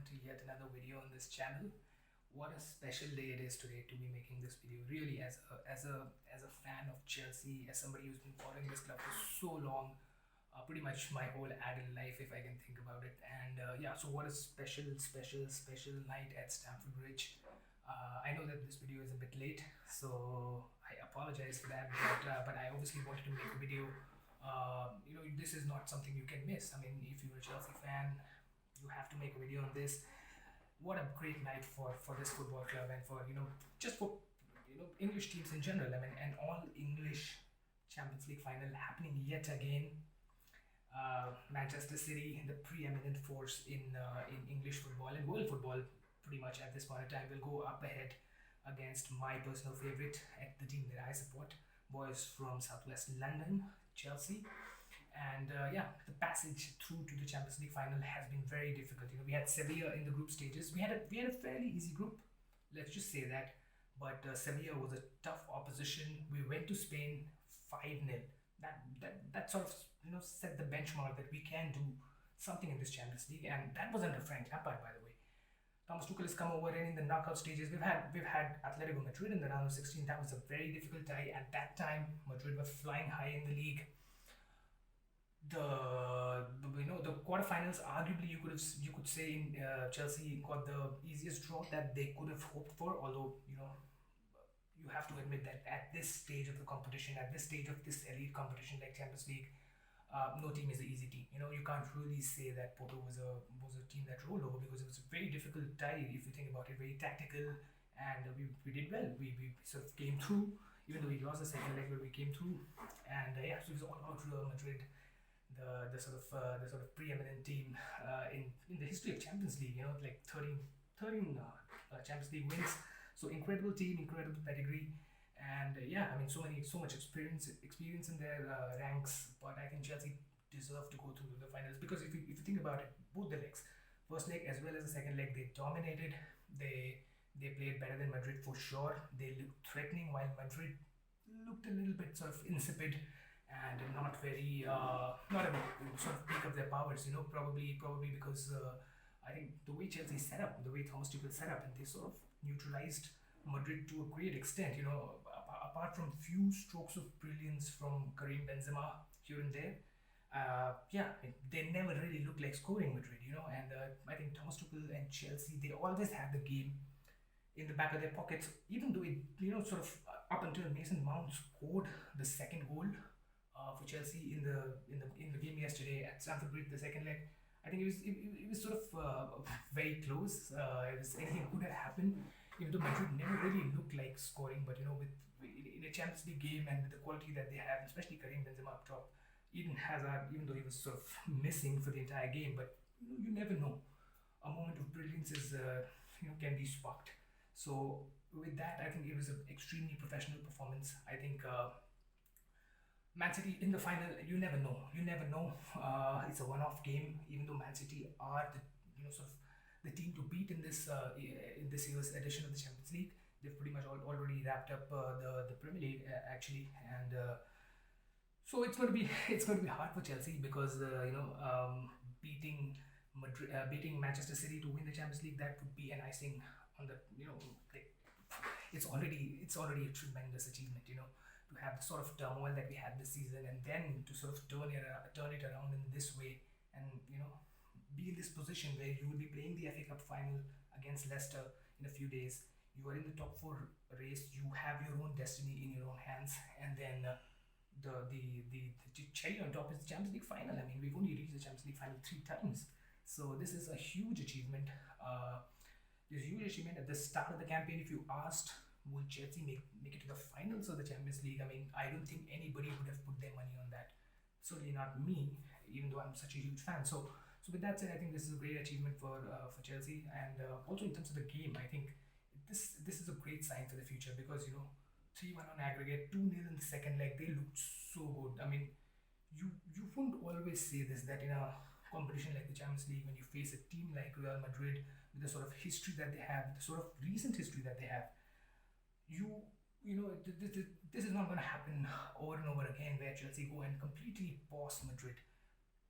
to yet another video on this channel. What a special day it is today to be making this video. Really, as a fan of Chelsea, as somebody who's been following this club for so long, pretty much my whole adult life, if I can think about it. And yeah, so what a special night at Stamford Bridge. I know that this video is a bit late, so I apologize for that. But I obviously wanted to make a video. This is not something you can miss. I mean, if you're a Chelsea fan, you have to make a video on this. What a great night for this football club and for just for English teams in general. I mean, an all English Champions League final happening yet again. Manchester City, the preeminent force in English football and world football, pretty much at this point in time, will go up ahead against my personal favorite at the team that I support, boys from Southwest London, Chelsea. And yeah, the passage through to the Champions League final has been very difficult. We had Sevilla in the group stages. We had a fairly easy group, let's just say that. But Sevilla was a tough opposition. We went to Spain 5-0. That sort of set the benchmark that we can do something in this Champions League, and that was under Frank Lampard, by the way. Thomas Tuchel has come over, and in the knockout stages, we've had Atletico Madrid in the round of 16. That was a very difficult tie. At that time, Madrid were flying high in the league. The quarterfinals, arguably you could say Chelsea got the easiest draw that they could have hoped for. Although you have to admit that at this stage of the competition, at this stage of this elite competition like Champions League, no team is an easy team. You can't really say that Porto was a team that rolled over, because it was a very difficult tie if you think about it. Very tactical, and we did well. We sort of came through, even though we lost the second leg, but we came through. And yeah, so it was all about Real Madrid, the sort of preeminent team in the history of Champions League. Like 13 Champions League wins. So incredible team, incredible pedigree, and yeah, I mean so much experience in their ranks. But I think Chelsea deserve to go through the finals, because if you think about it, both the legs, first leg as well as the second leg, they dominated. They played better than Madrid for sure. They looked threatening, while Madrid looked a little bit sort of insipid and not at the sort of peak of their powers. Probably because I think the way Chelsea set up, the way Thomas Tuchel set up, and they sort of neutralized Madrid to a great extent. Apart from few strokes of brilliance from Karim Benzema here and there, yeah, they never really looked like scoring Madrid. And I think Thomas Tuchel and Chelsea, they always had the game in the back of their pockets, even though it sort of up until Mason Mount scored the second goal for Chelsea in the game yesterday at Stamford Bridge, the second leg. I think it was sort of very close. Anything could have happened, even though Madrid never really looked like scoring. But in a Champions League game, and with the quality that they have, especially Karim Benzema up top, Eden Hazard, even though he was sort of missing for the entire game, but you never know. A moment of brilliance is can be sparked. So with that, I think it was an extremely professional performance. I think. Man City in the final, you never know. It's a one-off game. Even though Man City are the sort of the team to beat in this year's edition of the Champions League, they've pretty much already wrapped up the Premier League actually, and so it's going to be hard for Chelsea, because beating Manchester City to win the Champions League, that would be an icing on the like it's already a tremendous achievement. To have the sort of turmoil that we had this season, and then to sort of turn it around in this way, and be in this position where you will be playing the FA Cup final against Leicester in a few days. You are in the top 4 race. You have your own destiny in your own hands, and then the cherry on top is the Champions League final. I mean, we've only reached the Champions League final 3 times, so this is a huge achievement. This huge achievement at the start of the campaign. If you asked, will Chelsea make it to the finals of the Champions League? I mean, I don't think anybody would have put their money on that. Certainly not me, even though I'm such a huge fan. So with that said, I think this is a great achievement for Chelsea, and also in terms of the game, I think this is a great sign for the future, because 3-1 on aggregate, 2-0 in the second leg, they looked so good. I mean, you wouldn't always say this, that in a competition like the Champions League, when you face a team like Real Madrid with the sort of history that they have, the sort of recent history that they have, this is not going to happen over and over again, where Chelsea go and completely boss Madrid.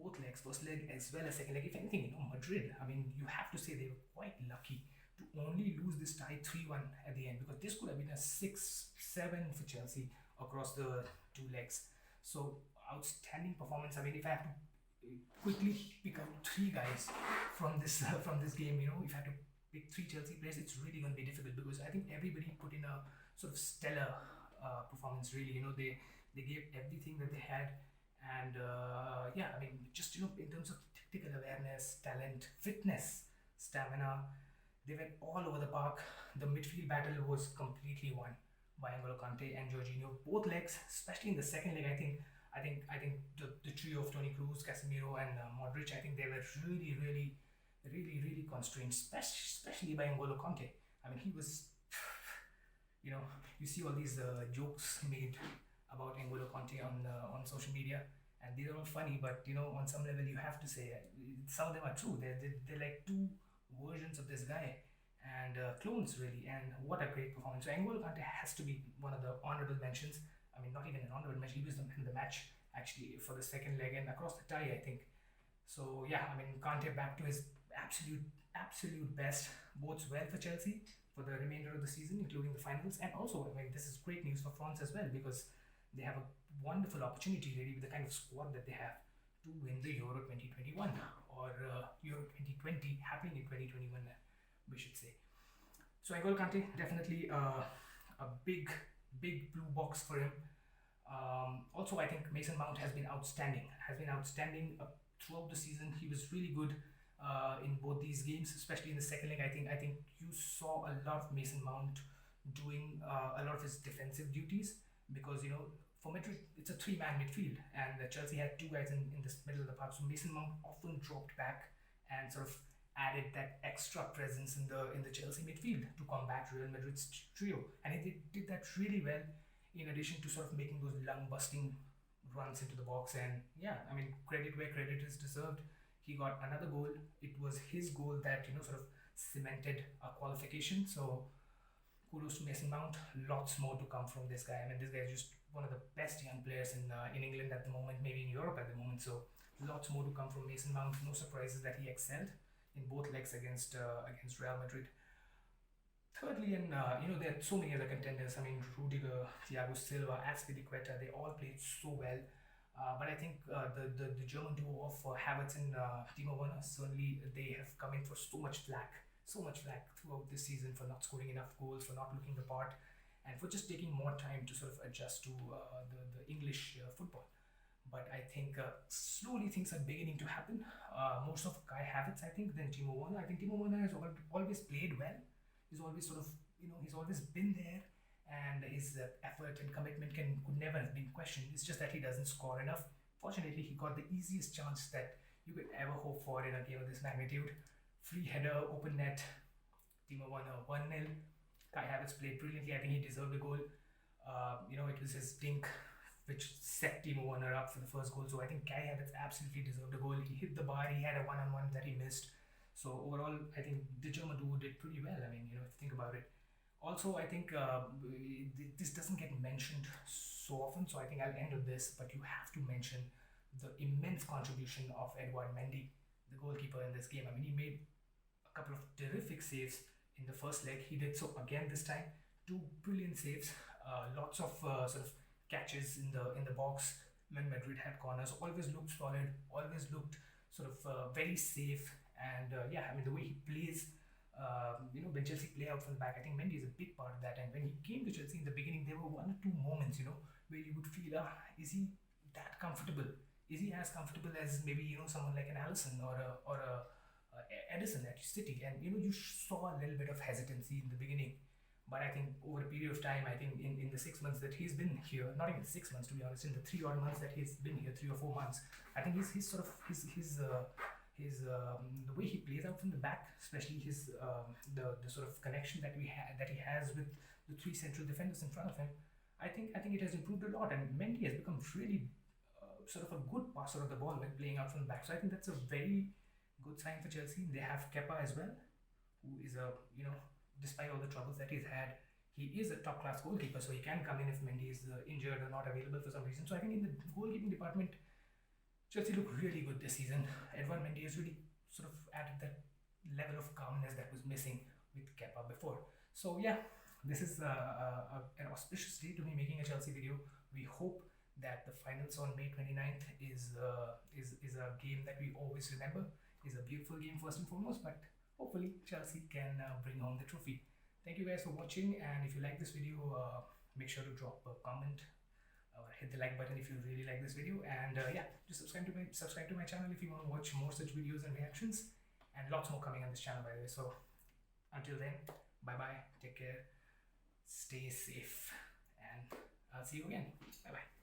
both legs, first leg as well as second leg. If anything, Madrid, I mean, you have to say they were quite lucky to only lose this tie 3-1 at the end, because this could have been a 6-7 for Chelsea across the two legs. So, outstanding performance. I mean, if I have to quickly pick out three guys from this game, if I have to pick three Chelsea players, it's really going to be difficult, because I think everybody put in a sort of stellar performance. Really, they gave everything that they had, and yeah, I mean, just in terms of tactical awareness, talent, fitness, stamina, they went all over the park. The midfield battle was completely won by N'Golo Kante and Jorginho. Both legs, especially in the second leg, I think the trio of Toni Kroos, Casemiro, and Modric, I think they were really constrained, especially by N'Golo Kante. I mean, he was, you see all these jokes made about N'Golo Kante on social media, and they're all funny, but on some level, you have to say some of them are true. They're like two versions of this guy, and clones really. And what a great performance! So N'Golo Kante has to be one of the honorable mentions. I mean, not even an honorable mention. He was the man of the match actually for the second leg and across the tie, I think. So yeah, I mean, Kante back to his absolute best, bodes well for Chelsea for the remainder of the season, including the finals. And also, I mean, this is great news for France as well, because they have a wonderful opportunity really with the kind of squad that they have to win the Euro 2021, or Euro 2020 happening in 2021, we should say. So N'Golo Kante, definitely a big blue box for him. Also, I think Mason Mount has been outstanding. Throughout the season. He was really good in both these games, especially in the second leg. I think you saw a lot of Mason Mount doing a lot of his defensive duties, because for Madrid it's a three-man midfield, and Chelsea had two guys in this middle of the park. So Mason Mount often dropped back and sort of added that extra presence in the Chelsea midfield to combat Real Madrid's trio, and he did that really well. In addition to sort of making those lung-busting runs into the box, and yeah, I mean, credit where credit is deserved. He got another goal. It was his goal that sort of cemented a qualification. So kudos to Mason Mount. Lots more to come from this guy. I mean, this guy is just one of the best young players in England at the moment, maybe in Europe at the moment. So lots more to come from Mason Mount. No surprises that he excelled in both legs against Real Madrid. Thirdly, and there are so many other contenders. I mean, Rudiger, Thiago Silva, Azpilicueta, they all played so well. But I think the German duo of Havertz and Timo Werner, certainly they have come in for so much flack throughout this season for not scoring enough goals, for not looking the part, and for just taking more time to sort of adjust to the English football. But I think slowly things are beginning to happen. More so for Kai Havertz, I think, than Timo Werner. I think Timo Werner has always played well. He's always sort of, he's always been there, and his effort and commitment could never have been questioned. It's just that he doesn't score enough. Fortunately, he got the easiest chance that you could ever hope for in a game of this magnitude. Free header, open net, Timo Werner 1-0. Kai Havertz played brilliantly. I think he deserved a goal. It was his dink which set Timo Werner up for the first goal. So I think Kai Havertz absolutely deserved a goal. He hit the bar. He had a one-on-one that he missed. So overall, I think the German duo did pretty well. I mean, if you think about it. Also, I think this doesn't get mentioned so often, so I think I'll end with this. But you have to mention the immense contribution of Edouard Mendy, the goalkeeper in this game. I mean, he made a couple of terrific saves in the first leg. He did so again this time. Two brilliant saves. Lots of sort of catches in the box when Madrid had corners. Always looked solid. Always looked sort of very safe. And yeah, I mean, the way he plays, when Chelsea play out from the back, I think Mendy is a big part of that. And when he came to Chelsea in the beginning, there were one or two moments, where you would feel, is he that comfortable? Is he as comfortable as maybe someone like an Alisson or a Edison at City? And you saw a little bit of hesitancy in the beginning. But I think over a period of time, I think in the 6 months that he's been here, not even 6 months to be honest, in the 3 odd months that he's been here, 3 or 4 months, I think he's sort of the way he plays out from the back, especially the sort of connection that he has with the three central defenders in front of him, I think it has improved a lot, and Mendy has become really sort of a good passer of the ball when playing out from the back. So I think that's a very good sign for Chelsea. They have Kepa as well, who is despite all the troubles that he's had, he is a top class goalkeeper, so he can come in if Mendy is injured or not available for some reason. So I think in the goalkeeping department, Chelsea look really good this season. Edouard Mendy has really sort of added that level of calmness that was missing with Kepa before. So yeah, this is an auspicious day to be making a Chelsea video. We hope that the finals on May 29th is a game that we always remember, is a beautiful game first and foremost, but hopefully Chelsea can bring home the trophy. Thank you guys for watching, and if you like this video, make sure to drop a comment or hit the like button if you really like this video, and yeah, just subscribe to my channel if you want to watch more such videos and reactions, and lots more coming on this channel by the way. So until then, bye bye, take care, stay safe, and I'll see you again. Bye bye.